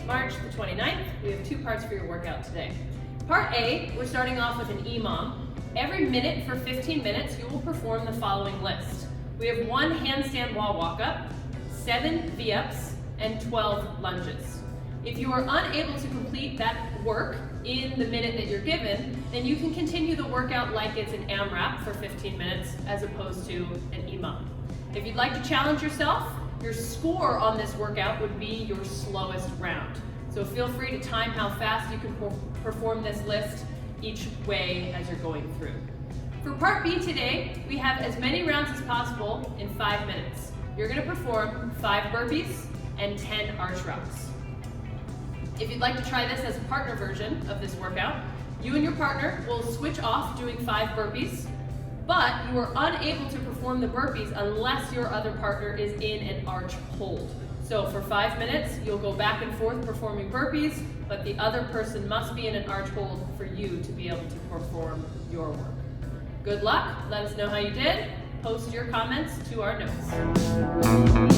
March the 29th. We have 2 parts for your workout today. Part A, we're starting off with an EMOM. Every minute for 15 minutes, you will perform the following list. We have 1 handstand wall walk-up, 7 V-ups, and 12 lunges. If you are unable to complete that work in the minute that you're given, then you can continue the workout like it's an AMRAP for 15 minutes as opposed to an EMOM. If you'd like to challenge yourself, your score on this workout would be your slowest round. So feel free to time how fast you can perform this list each way as you're going through. For part B today, we have as many rounds as possible in 5 minutes. You're going to perform 5 burpees and 10 arch rows. If you'd like to try this as a partner version of this workout, you and your partner will switch off doing 5 burpees, but you are unable to perform the burpees unless your other partner is in an arch hold. So for 5 minutes, you'll go back and forth performing burpees, but the other person must be in an arch hold for you to be able to perform your work. Good luck, let us know how you did. Post your comments to our notes.